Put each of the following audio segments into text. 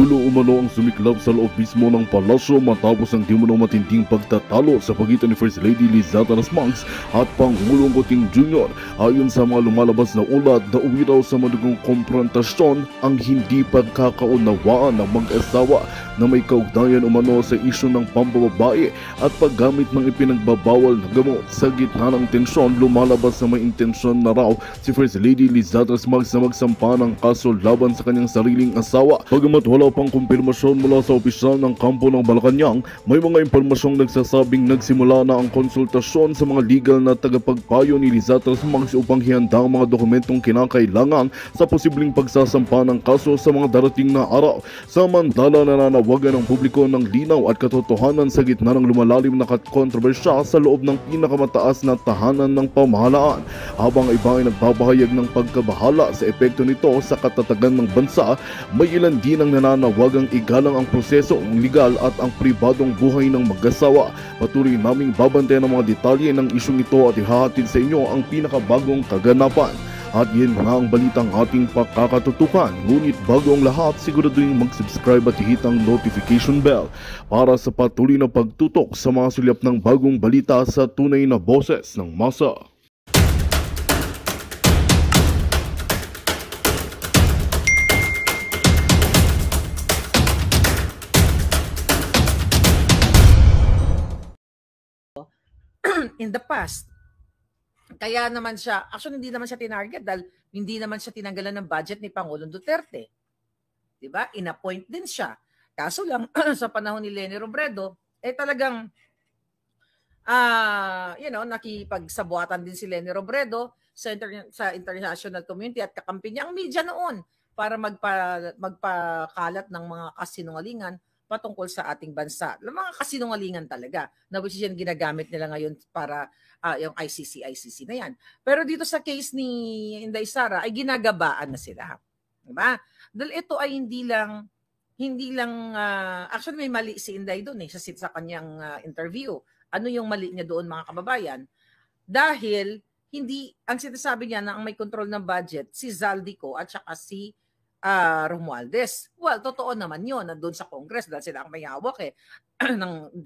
gulo umano ang sumiklab sa loob mismo ng palasyo matapos ang dimunong matinding pagtatalo sa pagitan ni First Lady Lizata Las Mangs at Pangulong Kuting Jr. Ayon sa mga lumalabas na ulat, nauwi raw sa madugong komprontasyon ang hindi pagkakaunawaan ng mag-asawa na may kaugnayan umano sa isyu ng pambababae at paggamit ng ipinagbabawal na gamot. Sa gitna ng tensyon, lumalabas na may intensyon na raw si First Lady Lizata Las Mangs na magsampa ng kaso laban sa kanyang sariling asawa. Bagamat wala pang kumpirmasyon mula sa opisyal ng kampo ng Malacanang, may mga impormasyong nagsasabing nagsimula na ang konsultasyon sa mga legal na tagapagpayo ni Lizata Las Mangs upang ihanda ang mga dokumentong kinakailangan sa posibleng pagsasampa ng kaso sa mga darating na araw. Samantala, nananawagan ng publiko ng linaw at katotohanan sa gitna ng lumalalim na kontrobersya sa loob ng pinakamataas na tahanan ng pamahalaan, habang iba ay nagpapahayag ng pagkabahala sa epekto nito sa katatagan ng bansa. May ilan din ang nananawagang igalang ang proseso legal at ang pribadong buhay ng mag-asawa. Patuloy naming babantayan ang mga detalye ng isyong ito at ihahatid sa inyo ang pinakabagong kaganapan. At yan nga ang balitang ating pakakatutukan. Ngunit bago ang lahat, siguraduhin mag-subscribe at ihit ang notification bell para sa patuloy na pagtutok sa mga sulyap ng bagong balita sa tunay na boses ng masa. In the past. Kaya naman siya, actually hindi naman siya tinarget dahil hindi naman siya tinanggalan ng budget ni Pangulong Duterte. Diba? In-appoint din siya. Kaso lang, sa panahon ni Leni Robredo, talagang, nakipagsabuatan din si Leni Robredo sa international community at kakampi niya ang media noon para magpakalat ng mga kasinungalingan patungkol sa ating bansa. Mga kasinungalingan talaga na which yan ginagamit nila ngayon para yung ICC na yan. Pero dito sa case ni Inday Sara ay ginagabaan na sila. Diba? Dahil ito ay hindi lang actually may mali si Inday doon sa kanyang interview. Ano yung mali niya doon mga kababayan? Dahil ang sinasabi niya na ang may control ng budget si Zaldico at saka si Romualdez. Well, totoo naman yun na doon sa Congress dahil sila ang may hawak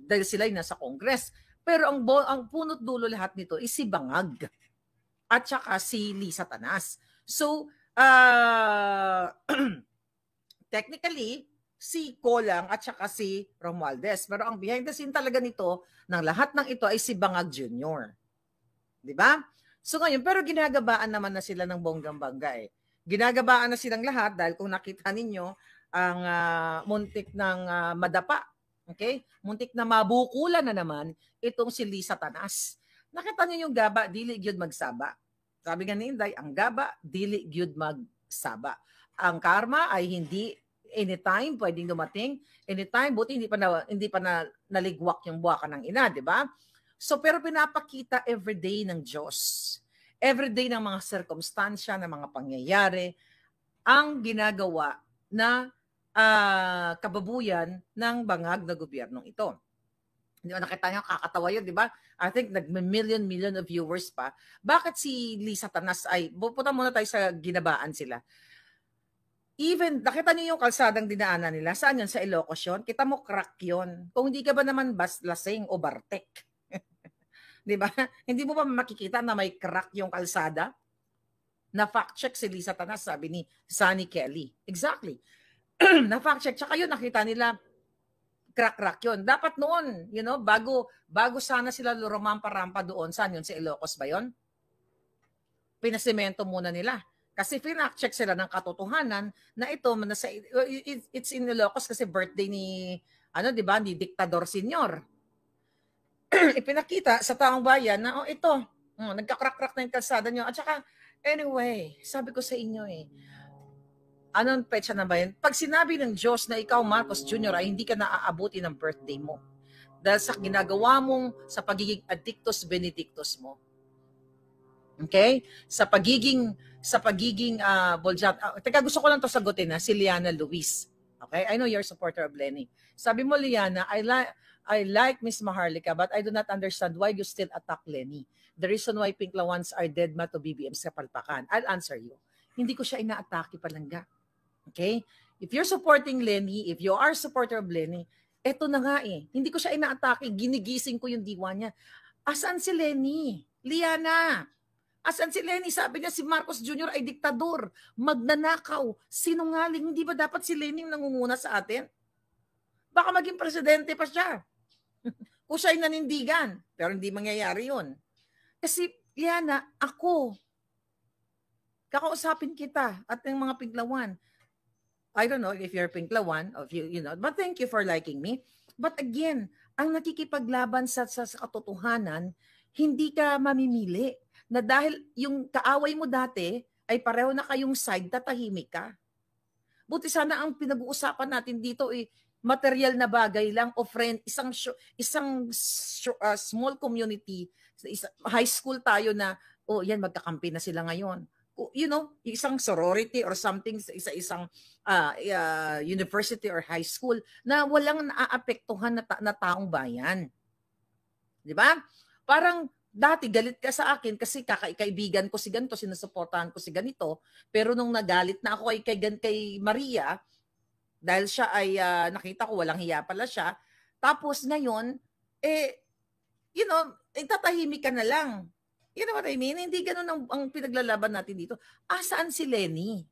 dahil sila ay nasa Congress. Pero ang punot dulo lahat nito is si Bangag at saka si Lisa Tanas. So, technically, si Colang at saka si Romualdez. Pero ang behind the scene talaga nito, ng lahat ng ito ay si Bangag Jr. Diba? So ngayon, pero ginagabaan naman na sila ng bonggang-bangga Ginagabaan na silang lahat dahil kung nakita ninyo ang muntik ng madapa, okay? Muntik na mabukulan na naman itong si Lisa Tanas. Nakita niyo yung gaba, dili gyud magsaba. Sabi nga ni Inday, ang gaba, dili gyud magsaba. Ang karma ay hindi anytime pwedeng dumating, anytime buti hindi pa na naligwak yung buwakan ng ina, di ba? So pero pinapakita everyday ng Diyos. Everyday ng mga sirkumstansya, ng mga pangyayari, ang ginagawa na kababuyan ng bangag na gobyernong ito. Hindi ba nakita niyo, kakatawa yun, di ba? I think nag-million of viewers pa. Bakit si Lisa Tanas pupunta muna tayo sa ginabaan sila. Even, nakita niyo yung kalsadang dinaanan nila, saan yun? Sa Ilocos yun? Kita mo, crack yun. Kung hindi ka ba naman lasing o bartek. Di ba? Hindi mo ba makikita na may crack yung kalsada? Na fact check si Lisa Tanas, sabi ni Sunny Kelly. Exactly. Na fact check. Tsaka yun, nakita nila crack yun. Dapat noon, bago sana sila lumampa-rampa doon, saan yun? Sa Ilocos ba yun? Pinasemento muna nila. Kasi fact check sila ng katotohanan na ito, it's in Ilocos kasi birthday ni, di ba, ni Diktador Senior. Ipinakita sa taong bayan na ito, nagka-crack na yung kalsada nyo. At saka, anyway, sabi ko sa inyo anong petsa na ba yun? Pag sinabi ng Diyos na ikaw, Marcos Jr., ay hindi ka naaabuti ng birthday mo dahil sa ginagawa mong sa pagiging addictus benedictus mo. Okay? Sa pagiging teka, gusto ko lang to sagutin si Liana Luis. Okay? I know you're a supporter of Lenny. Sabi mo, Liana, I like Miss Maharlika, but I do not understand why you still attack Lenny. The reason why Pinklawans are dead ma to BBM sa palpakan. I'll answer you. Hindi ko siya inaatake palangga. Okay? If you're supporting Lenny, if you are a supporter of Lenny, eto na nga eh. Hindi ko siya inaatake, ginigising ko yung diwa niya. Asan si Lenny? Liana, asan si Lenny? Sabi niya si Marcos Jr. ay diktador, magnanakaw, sinungaling. Hindi ba dapat si Lenny yung nangunguna sa atin? Baka maging presidente pa siya. Kung siya ay nanindigan. Pero hindi mangyayari yun. Kasi, Liana, ako, kakausapin kita at ng mga Pinklawan. I don't know if you're Pinklawan, or if you know, but thank you for liking me. But again, ang nakikipaglaban sa katotohanan, hindi ka mamimili. Na dahil yung kaaway mo dati ay pareho na kayong side, tatahimik ka. Buti sana ang pinag-uusapan natin dito ay material na bagay lang o friend, isang small community, high school tayo na, oh yan, magkakampi na sila ngayon. You know, isang sorority or something, isang university or high school na walang naaapektuhan na taong bayan. Di ba? Parang dati galit ka sa akin kasi kaibigan ko si ganito, sinusuportahan ko si ganito, pero nung nagalit na ako kay Maria, dahil siya ay nakita ko walang hiya pala siya, tapos ngayon, you know, tatahimik ka na lang. You know what I mean? Hindi ganun ang pinaglalaban natin dito. Asaan si Lenny?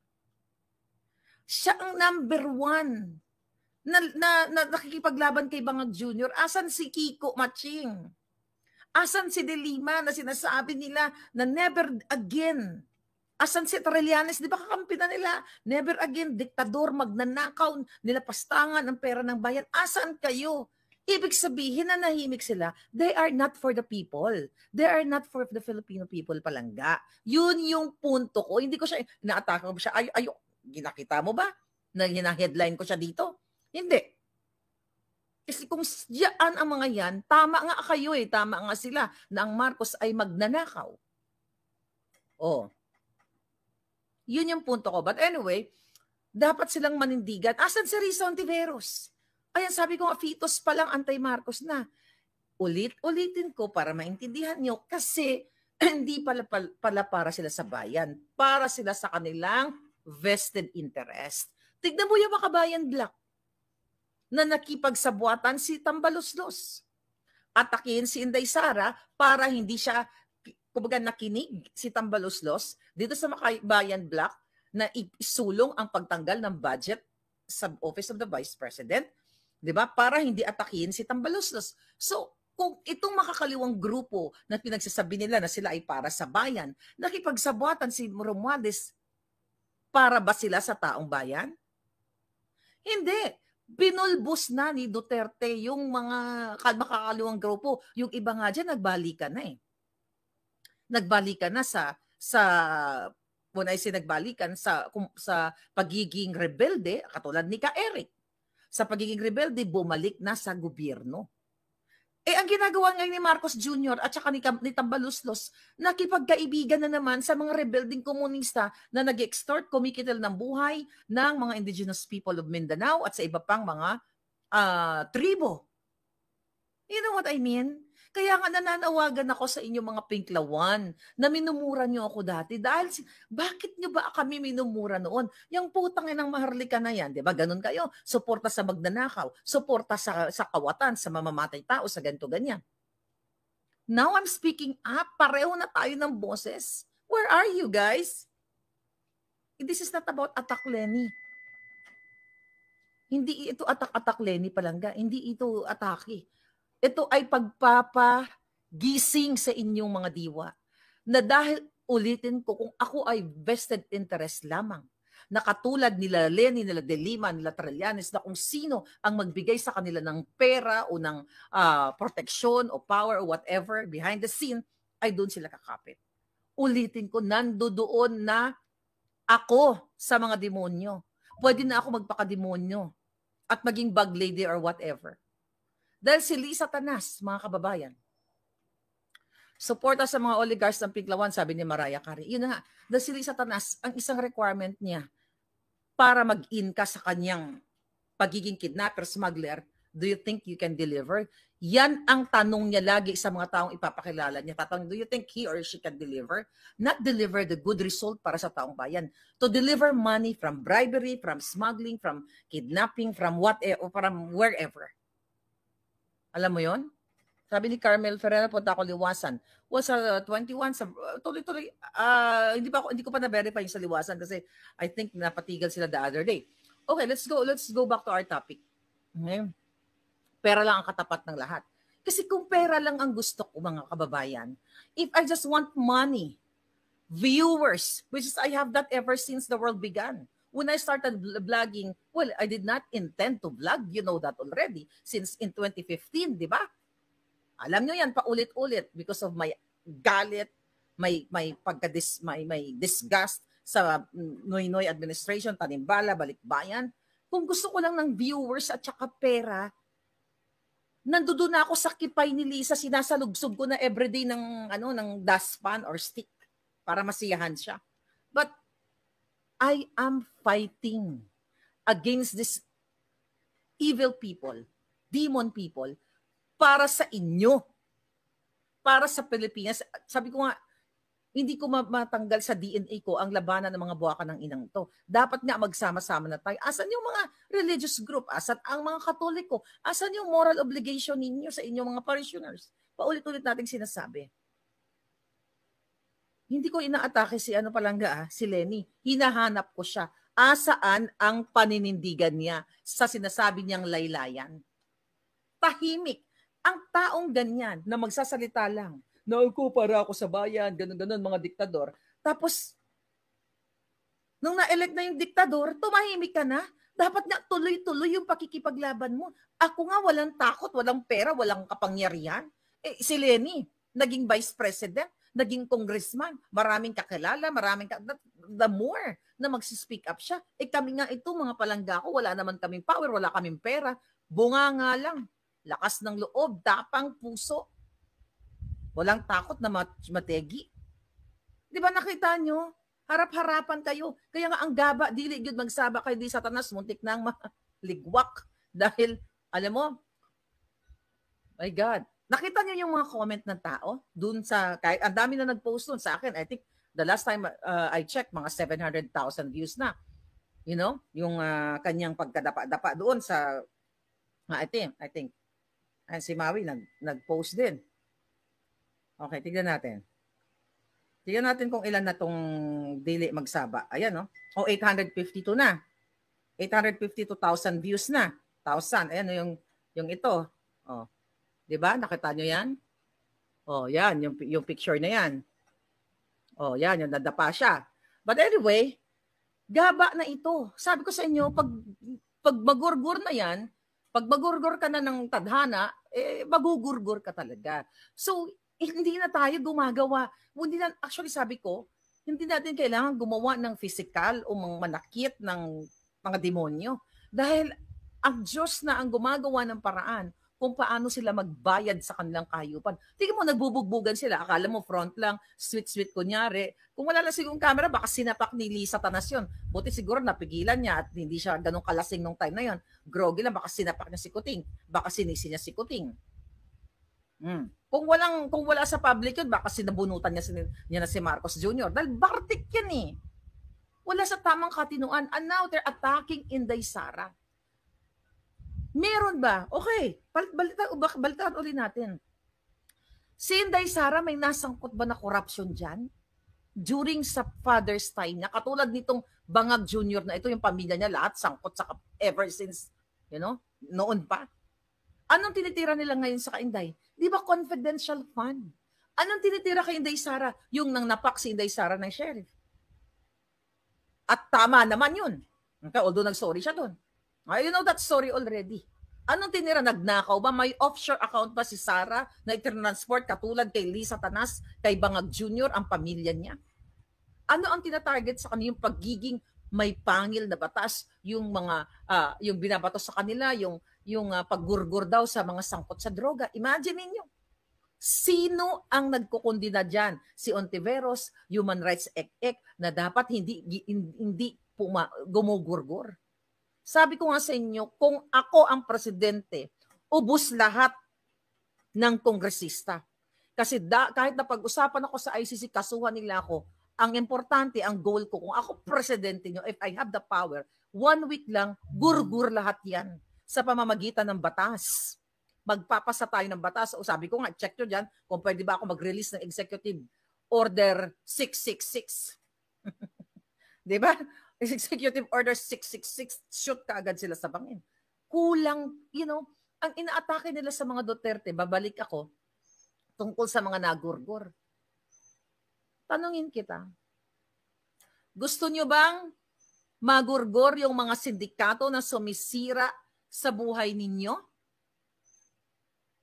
Siya ang number 1 na nakikipaglaban kay Bangag Jr. Asan si Kiko Maching? Asan si De Lima na sinasabi nila na never again? Asan si Trillanes? Di ba kakampi na nila? Never again, diktador, magnanakaw, nilapastangan ang pera ng bayan. Asan kayo? Ibig sabihin na nahimik sila, they are not for the people. They are not for the Filipino people palangga. Yun yung punto ko. Hindi ko siya, inaatake ko siya. Ginakita mo ba? Na headline ko siya dito? Hindi. Kasi kung diyan ang mga yan, tama nga kayo eh. Tama nga sila na ang Marcos ay magnanakaw. Oh. Yun yung punto ko. But anyway, dapat silang manindigan. Asan si Risa Ontiveros? Ayan, sabi ko nga, fetus pa lang anti-Marcos na. Ulitin ko para maintindihan nyo kasi hindi pala para sila sa bayan. Para sila sa kanilang vested interest. Tignan mo yung mga kabayan black na nakipagsabuatan si Tambaloslos. Atakin si Inday Sara para hindi siya, kumbaga nakinig si Tambaloslos dito sa mga kabayan black na isulong ang pagtanggal ng budget sa Office of the Vice President. 'Di ba? Para hindi atakin si Tambaloslos. So, kung itong makakaliwang grupo na pinagsasabi nila na sila ay para sa bayan, nakipagsabuatan si Romualdez, para ba sila sa taong bayan? Hindi. Binulbos na ni Duterte yung mga makakaliwang grupo. Yung iba nga dyan, nagbalikan na eh. Nagbalikan na when I say nagbalikan, sa pagiging rebelde, katulad ni Ka Eric. Sa pagiging rebelde, bumalik na sa gobyerno. Ang ginagawa ngayon ni Marcos Jr. at saka ni Tambaloslos, nakipagkaibigan na naman sa mga rebelding komunista na nag-extort, kumikitil ng buhay ng mga indigenous people of Mindanao at sa iba pang mga tribo. You know what I mean? Kaya nga nananawagan ako sa inyo mga Pinklawan na minumura nyo ako dati. Dahil, bakit nyo ba kami minumura noon? Yung putang inang Maharlika na yan, di ba? Ganun kayo. Suporta sa magnanakaw, suporta sa kawatan, sa mamamatay tao, sa ganito ganyan. Now I'm speaking up. Pareho na tayo ng boses. Where are you guys? This is not about attack Lenny. Hindi ito attack Lenny palangga. Hindi ito atake. Ito ay pagpapagising sa inyong mga diwa na dahil ulitin ko kung ako ay vested interest lamang na katulad nila Lenny, nila De Lima, nila Trillanes na kung sino ang magbigay sa kanila ng pera o ng proteksyon o power o whatever behind the scene ay doon sila kakapit. Ulitin ko, nandoon na ako sa mga demonyo. Pwede na ako magpakademonyo at maging bug lady or whatever. Dahil si Lisa Tanas, mga kababayan, suporta sa mga oligarchs ng Pinklawan, sabi ni Mariah Carey. Yun na nga, dahil si Lisa Tanas, ang isang requirement niya para mag-in ka sa kanyang pagiging kidnapper, smuggler, Do you think you can deliver? Yan ang tanong niya lagi sa mga taong ipapakilala niya. Tatanong, do you think he or she can deliver? Not deliver the good result para sa taong bayan. To deliver money from bribery, from smuggling, from kidnapping, from whatever, from wherever. Alam mo yon? Sabi ni Carmel Ferreira, punta ako Liwasan. Was sa 21, sa tuloy-tuloy, hindi ko pa na-verify yung sa Liwasan kasi I think napatigil sila the other day. Okay, let's go back to our topic. Okay? Pera lang ang katapat ng lahat. Kasi kung pera lang ang gusto ko, mga kababayan, if I just want money, viewers, which is I have that ever since the world began. When I started vlogging, well, I did not intend to vlog. You know that already. Since in 2015, di ba? Alam nyo yan, paulit-ulit because of my galit, may disgust sa Noynoy administration, Tanimbala, Balikbayan. Kung gusto ko lang ng viewers at saka pera, nandoon na ako sa kipay ni Lisa, sinasalugsog ko na everyday ng dustpan or stick para masiyahan siya. But I am fighting against this evil people, demon people, para sa inyo, para sa Pilipinas. Sabi ko nga, hindi ko matanggal sa DNA ko ang labanan ng mga buwakan ng inang to. Dapat nga magsama-sama na tayo. Asan yung mga religious group? Asan ang mga Katoliko? Asan yung moral obligation ninyo sa inyong mga parishioners? Paulit-ulit nating sinasabi. Hindi ko inaatake si si Lenny. Hinahanap ko siya. Asaan ang paninindigan niya sa sinasabi niyang laylayan? Tahimik. Ang taong ganyan na magsasalita lang, na ako para ako sa bayan, ganun-ganun, mga diktador. Tapos, nung na-elect na yung diktador, tumahimik ka na. Dapat nga tuloy-tuloy yung pakikipaglaban mo. Ako nga walang takot, walang pera, walang kapangyarihan. Si Lenny, naging vice president, naging congressman, maraming kakilala, the more na magsispeak up siya. Kami nga ito, mga palangga ko, wala naman kaming power, wala kaming pera. Bunga nga lang. Lakas ng loob, tapang puso. Walang takot na mategi. Di ba nakita nyo? Harap-harapan kayo. Kaya nga ang gaba, dili yun magsaba kayo di Satanas, muntik na ang maligwak. Dahil, alam mo, my God, nakita nyo yung mga comment ng tao? Dun sa, kahit ang dami na nag-post dun sa akin. I think, the last time I checked, mga 700,000 views na. You know, yung kanyang pagkadapa-dapa doon sa, I think, si Maui nag-post din. Okay, tignan natin. Tignan natin kung ilan na tong dili magsaba. Ayan, no? 852 na. 852,000 views na. 1,000. Ayan, yung ito. Oh. 'Di ba? Nakita nyo yan? Oh, yan. Yung picture na yan. Oh, yan. Yung nadapa siya. But anyway, gaba na ito. Sabi ko sa inyo, pag magurgur na yan, pag magurgur ka na ng tadhana, magugurgur ka talaga. So, hindi na tayo gumagawa. Actually, sabi ko, hindi natin kailangan gumawa ng physical o manakit ng mga demonyo. Dahil ang Diyos na ang gumagawa ng paraan kung paano sila magbayad sa kanilang kahayupan. Tingnan mo, nagbubugbugan sila. Akala mo front lang, sweet-sweet kunyari. Kung wala lang sigurong camera, baka sinapak ni Lisa Tanas yun. Buti siguro napigilan niya at hindi siya ganun kalasing nung time na yun. Groggy lang, baka sinapak niya si Kuting. Baka sinisi niya si Kuting. Kung wala sa public yun, baka sinabunutan niya na si Marcos Jr. Dahil Bartik yan eh. Wala sa tamang katinuan. And now they're attacking Inday Sara. Meron ba? Okay, balitaan ulit natin. Si Inday Sara, may nasangkot ba na corruption dyan? During sa father's time niya, katulad nitong Bangag Jr. na ito, yung pamilya niya, lahat sangkot sa ever since, noon pa. Anong tinitira nila ngayon sa Inday? Di ba confidential fund? Anong tinitira kay Inday Sara? Yung nang napak si Inday Sara ng sheriff. At tama naman yun. Okay, although nag-sorry siya doon. You know that story already. Anong tinira? Nagnakaw ba? May offshore account ba si Sara na i-transport katulad kay Lisa Tanas, kay Bangag Jr., ang pamilya niya? Ano ang tinatarget sa kanila? Yung pagiging may pangil na batas, yung mga yung binabato sa kanila, yung paggurgur daw sa mga sangkot sa droga. Imagine niyo. Sino ang nagkukundina diyan? Si Ontiveros, Human Rights Act na dapat hindi gumugurgur. Sabi ko nga sa inyo, kung ako ang presidente ubos lahat ng kongresista. Kasi kahit na pag-usapan ako sa ICC, kasuhan nila ako, ang importante, ang goal ko, kung ako presidente nyo, if I have the power, 1 week lang, gurgur lahat yan sa pamamagitan ng batas. Magpapasa tayo ng batas. O sabi ko nga, check nyo dyan kung pwede ba ako mag-release ng Executive Order 666. Di ba? Executive Order 666, shoot ka agad sila sa bangin. Kulang, ang inaatake nila sa mga Duterte, babalik ako, tungkol sa mga nagurgur. Tanungin kita, gusto nyo bang magurgur yung mga sindikato na sumisira sa buhay ninyo?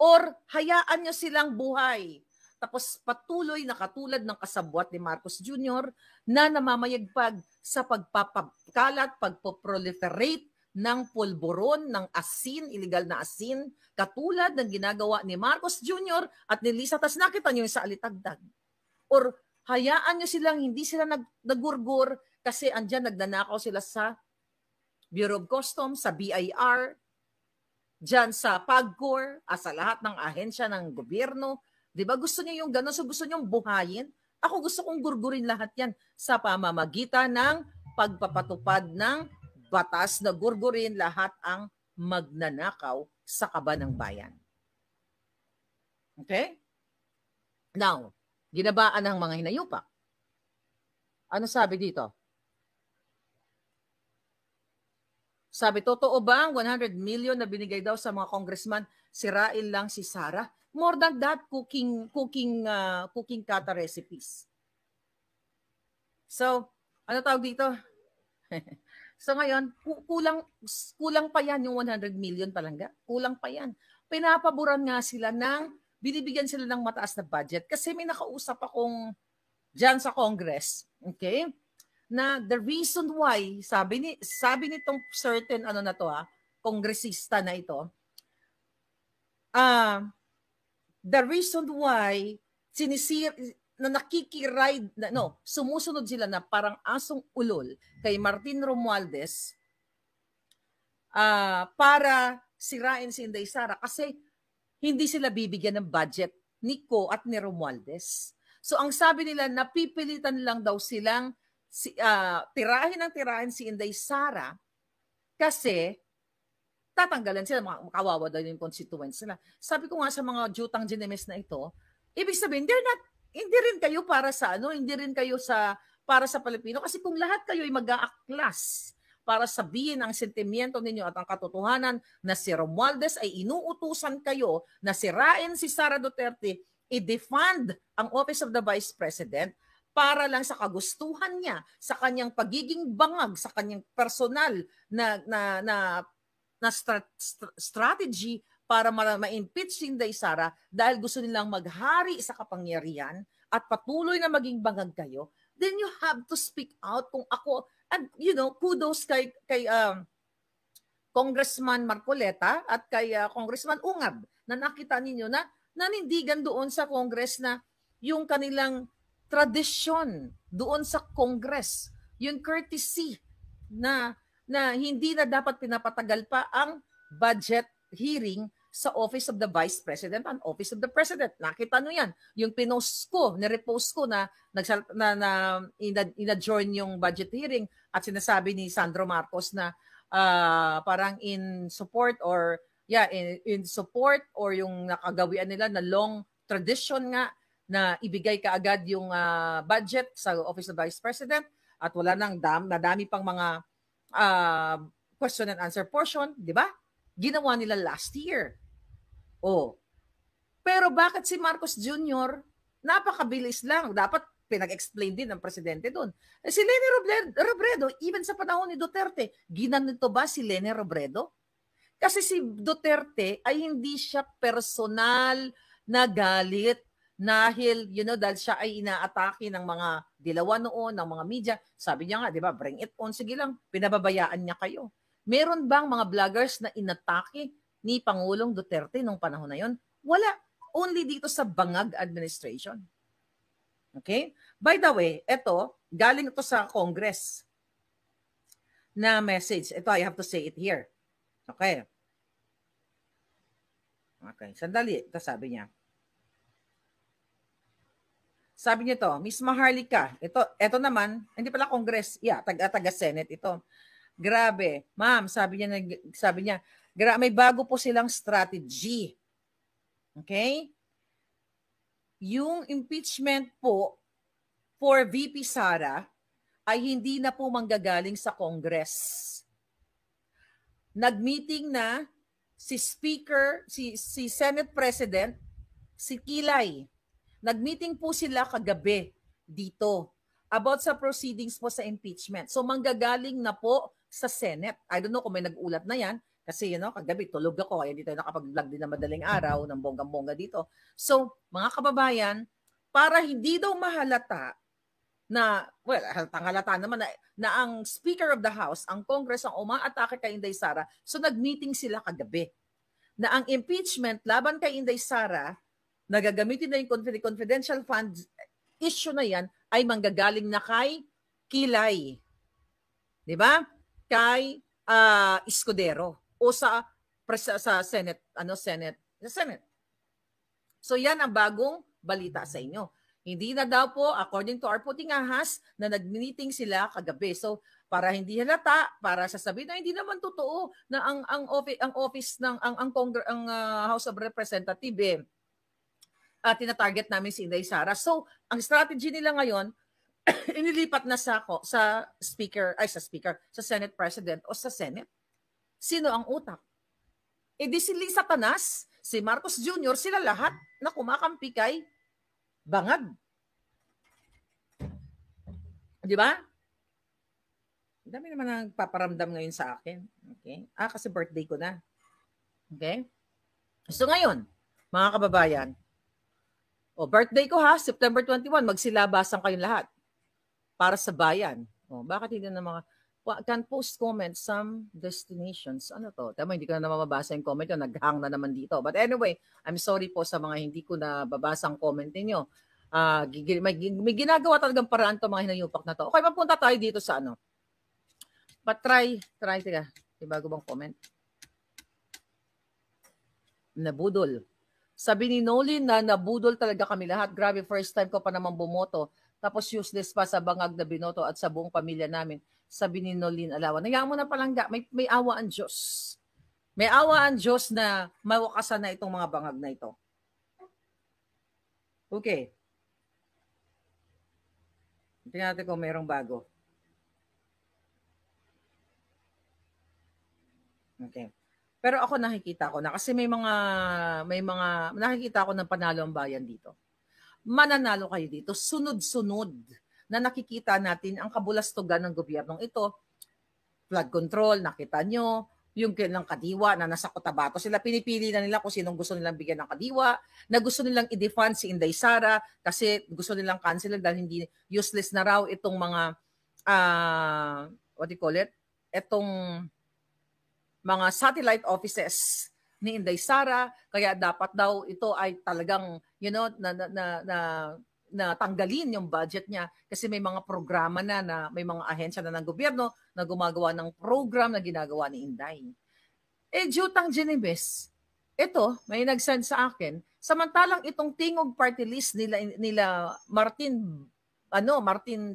Or hayaan nyo silang buhay? Tapos patuloy na katulad ng kasabwat ni Marcos Jr. na namamayagpag sa pagpapakalat, pagpoproliferate ng pulburon, ng asin, illegal na asin, katulad ng ginagawa ni Marcos Jr. at ni Lisa. Tas nakita nyo yung sa Alitagdag. Or hayaan nyo silang hindi sila nagurgur kasi andyan nagnanakaw sila sa Bureau of Customs, sa BIR, dyan sa PAGCOR, sa lahat ng ahensya ng gobyerno. Di ba? Gusto niyo yung gano'n? So gusto niyo buhayin? Ako gusto kong gurgurin lahat yan sa pamamagitan ng pagpapatupad ng batas na gurgurin lahat ang magnanakaw sa kaba ng bayan. Okay? Now, ginabaan ng mga hinayupak. Ano sabi dito? Sabi, totoo ba ang 100 million na binigay daw sa mga congressman, sirain lang si Sara? More than that, cooking kata recipes. So, ano tawag dito? So ngayon, kulang pa yan yung 100 million palangga. Kulang pa yan. Pinapaboran nga sila binibigyan sila ng mataas na budget kasi may nakausap akong dyan sa Congress, okay? Na the reason why, sabi nitong certain kongresista na ito, the reason why sumusunod sila na parang asong ulol kay Martin Romualdez para sirain si Inday Sara kasi hindi sila bibigyan ng budget ni Ko at ni Romualdez. So ang sabi nila, napipilitan lang daw silang tirahin si Inday Sara kasi tatanggalan sila, makawawa daw yung constituents nila. Sabi ko nga sa mga jutang ginemes na ito, ibig sabihin, hindi rin kayo para sa hindi rin kayo para sa Pilipino kasi kung lahat kayo ay mag-aaklas para sabihin ang sentimiento ninyo at ang katotohanan na si Romualdez ay inuutusan kayo na sirain si Sara Duterte, i-defund ang Office of the Vice President para lang sa kagustuhan niya, sa kanyang pagiging bangag, sa kanyang personal na strategy para ma-impeach si Inday Sara dahil gusto nilang maghari sa kapangyarihan at patuloy na maging bangag kayo, then you have to speak out. Kung ako, and kudos kay Congressman Marcoleta at kay Congressman Ungab na nakita ninyo na nanindigan doon sa Congress na yung kanilang tradisyon doon sa Congress, yung courtesy na hindi na dapat pinapatagal pa ang budget hearing sa Office of the Vice President and Office of the President. Nakita nyo yan. Yung nirepost ko na ina-join yung budget hearing at sinasabi ni Sandro Marcos na parang in support or yung nakagawian nila na long tradition nga na ibigay kaagad yung budget sa Office of the Vice President at wala nang nadami pang mga question and answer portion, di ba? Ginawa nila last year. Pero bakit si Marcos Jr. napakabilis lang? Dapat pinag-explain din ng presidente doon. Si Leni Robredo, even sa panahon ni Duterte, ginanito ba si Leni Robredo? Kasi si Duterte ay hindi siya personal na galit dahil, dahil siya ay inaatake ng mga dilawan noon, ng mga media. Sabi niya nga, di ba, bring it on, sige lang, pinababayaan niya kayo. Meron bang mga vloggers na inatake ni Pangulong Duterte nung panahon na yon? Wala. Only dito sa Bangag administration. Okay? By the way, ito, galing ito sa Congress na message. Ito, I have to say it here. Okay. Okay, sandali. Ito sabi niya. Sabi niya to, Miss Maharlika, ito naman, hindi pala Congress, taga-Senate ito. Grabe. Ma'am, sabi niya, may bago po silang strategy. Okay? Yung impeachment po for VP Sara ay hindi na po manggagaling sa Congress. Nag-meeting na si Speaker, si Senate President, si Kilay. Nag-meeting po sila kagabi dito about sa proceedings po sa impeachment. So manggagaling na po sa Senate. I don't know kung may nag-ulat na yan kasi kagabi tulog ako kaya dito nakapag-vlog din na madaling araw ng bonggang-bongga dito. So mga kababayan, para hindi daw mahalata na, well, halata naman na ang Speaker of the House, ang Congress ang umaatake kay Inday Sara, so nag-meeting sila kagabi na ang impeachment laban kay Inday Sara nagagamitin na yung confidential funds issue na yan ay manggagaling na kay Kilay. Di ba? Kay Escudero o sa Senate, Senate. So yan ang bagong balita sa inyo. Hindi na daw po, according to our puting ahas, na nag-meeting sila kagabi. So para hindi halata, para sasabihin na hindi naman totoo na ang office ng House of Representatives tinatarget namin si Inday Sara. So, ang strategy nila ngayon, inilipat na sa Senate President o sa Senate. Sino ang utak? Di si Lisa Tanas, si Marcos Jr., sila lahat na kumakampi kay Bangag. Di ba? Dami naman ang paparamdam ngayon sa akin. Okay? Kasi birthday ko na. Okay? So ngayon, mga kababayan, birthday ko ha, September 21, magsilabasan kayong lahat para sa bayan. Bakit hindi na mga, can post comments some destinations. Ano to? Tama, hindi ko na mababasa yung comment yun, naghang na naman dito. But anyway, I'm sorry po sa mga hindi ko na babasa ang comment ninyo. May ginagawa talagang paraan to mga hinayupak na to. Okay, mapunta tayo dito sa ano. But try, teka, may bago bang comment? Nabudol. Sabi ni Nolin na nabudol talaga kami lahat. Grabe, first time ko pa naman bumoto. Tapos useless pa sa Bangag na binoto at sa buong pamilya namin. Sabi ni Nolin Alawan. Hayaan mo na palangga. May awa ang Diyos. May awa ang Diyos na mawakasan na itong mga bangag na ito. Okay. Tingnan natin kung mayroong bago. Okay. Pero ako nakikita ko na kasi may mga nakikita ko ng panalo ang bayan dito. Mananalo kayo dito, sunod-sunod na nakikita natin ang kabulastugan ng gobyernong ito. Flood control, nakita nyo, yung kailang kadiwa na nasa Cotabato sila, pinipili na nila kung sinong gusto nilang bigyan ng kadiwa, na gusto nilang i-defund si Inday Sara kasi gusto nilang cancel dahil hindi useless na raw itong mga, what do you call it? Itong mga satellite offices ni Inday Sara, kaya dapat daw ito ay talagang na tanggalin yung budget niya kasi may mga programa na may mga ahensya na ng gobyerno na gumagawa ng program na ginagawa ni Inday. Jutang Genebes, ito may nag-send sa akin, samantalang itong tingog party list nila Martin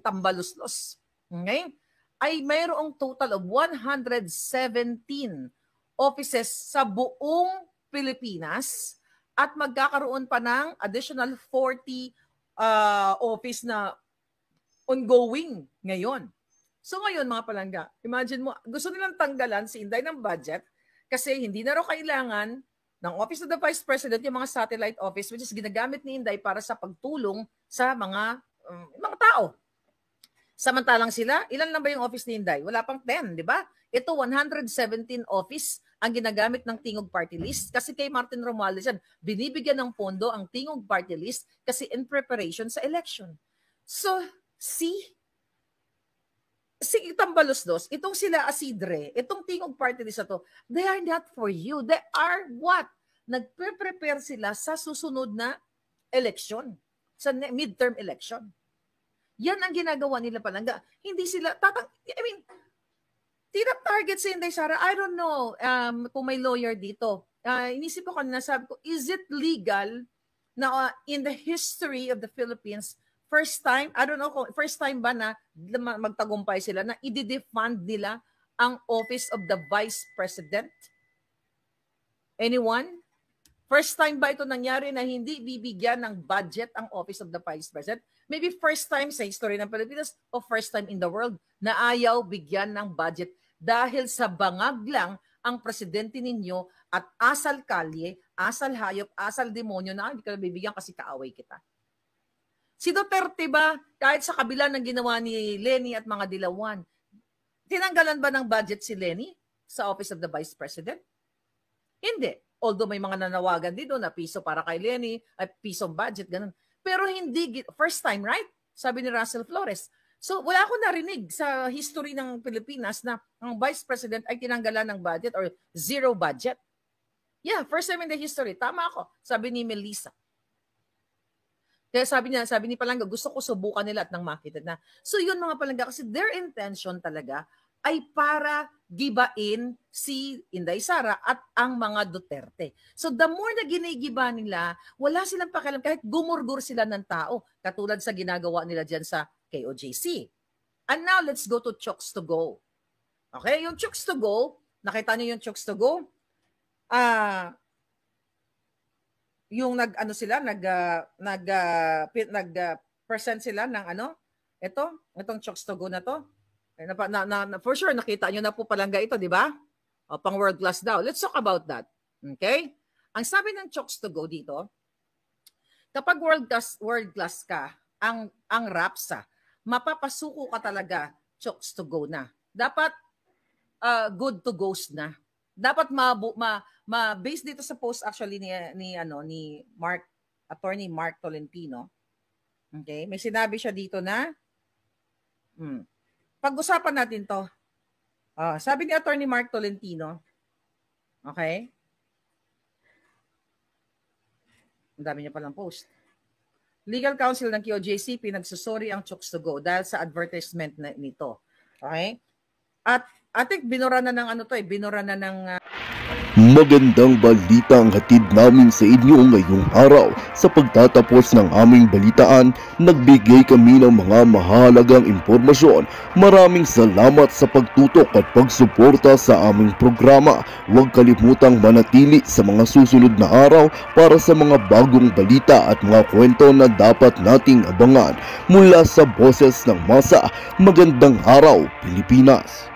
Tambaluslos, okay? Ay mayroong total of 117 offices sa buong Pilipinas at magkakaroon pa ng additional 40 office na ongoing ngayon. So ngayon mga palangga, imagine mo, gusto nilang tanggalan si Inday ng budget kasi hindi na raw kailangan ng Office of the Vice President yung mga satellite office which is ginagamit ni Inday para sa pagtulong sa mga tao. Samantalang sila, ilan lang ba yung office ni Inday? Wala pang 10, di ba? Ito 117 office ang ginagamit ng Tingog Party List kasi kay Martin Romualdez yan, binibigyan ng pondo ang Tingog Party List kasi in preparation sa election. So, si Tambaluslos, itong sila Asidre, itong Tingog Party List na to, they are not for you. They are what? Nagpe-prepare sila sa susunod na election, sa midterm election. Yan ang ginagawa nila palangga. Hindi sila, tinatarget si Inday Sara. I don't know kung may lawyer dito. inisip ko kanina, sabi ko, is it legal na in the history of the Philippines, first time, I don't know kung first time ba na magtagumpay sila na i-defund nila ang Office of the Vice President? Anyone? First time ba ito nangyari na hindi bibigyan ng budget ang Office of the Vice President? Maybe first time sa history ng Pilipinas o first time in the world na ayaw bigyan ng budget dahil sa bangag lang ang presidente ninyo at asal kalye, asal hayop, asal demonyo na hindi ka bibigyan kasi kaaway kita. Si Duterte ba, kahit sa kabila ng ginawa ni Leni at mga dilawan, tinanggalan ba ng budget si Leni sa Office of the Vice President? Hindi. Although may mga nanawagan dito na piso para kay Leni, ay pisong budget, ganun. Pero hindi, first time, right? Sabi ni Russell Flores. So wala akong narinig sa history ng Pilipinas na ang Vice President ay tinanggalan ng budget or zero budget. Yeah, first time in the history. Tama ako, sabi ni Melissa. Kaya sabi ni Palangga, gusto ko subukan nila at nang makita na. So yun mga Palangga, kasi their intention talaga ay para gibain si Inday Sara at ang mga Duterte. So the more na ginigiba nila, wala silang pakialam kahit gumurgur sila ng tao, katulad sa ginagawa nila dyan sa KOJC. And now let's go to Chokes to Go. Okay, yung Chokes to Go, nakita niyo yung Chokes to Go? Yung present sila ng itong Chokes to Go na to. For sure, nakita nyo na po Palangga ito, di ba? O, pang world class daw. Let's talk about that. Okay? Ang sabi ng Chokes to Go dito, kapag world class ka, ang RAPSA, mapapasuko ka talaga, Chokes to Go na. Dapat good to goes na. Dapat based dito sa post actually ni Attorney Mark Tolentino. Okay? May sinabi siya dito na pag-usapan natin to. Sabi ni Attorney Mark Tolentino, okay? Ang dami niya palang post. Legal counsel ng KOJC, pinagsusuri ang Chokes to Go dahil sa advertisement nito. Okay? At I think binura na ng binura na ng Magandang balita ang hatid namin sa inyo ngayong araw. Sa pagtatapos ng aming balitaan, nagbigay kami ng mga mahalagang impormasyon. Maraming salamat sa pagtutok at pagsuporta sa aming programa. Huwag kalimutang manatili sa mga susunod na araw para sa mga bagong balita at mga kwento na dapat nating abangan. Mula sa Boses ng Masa, magandang araw, Pilipinas!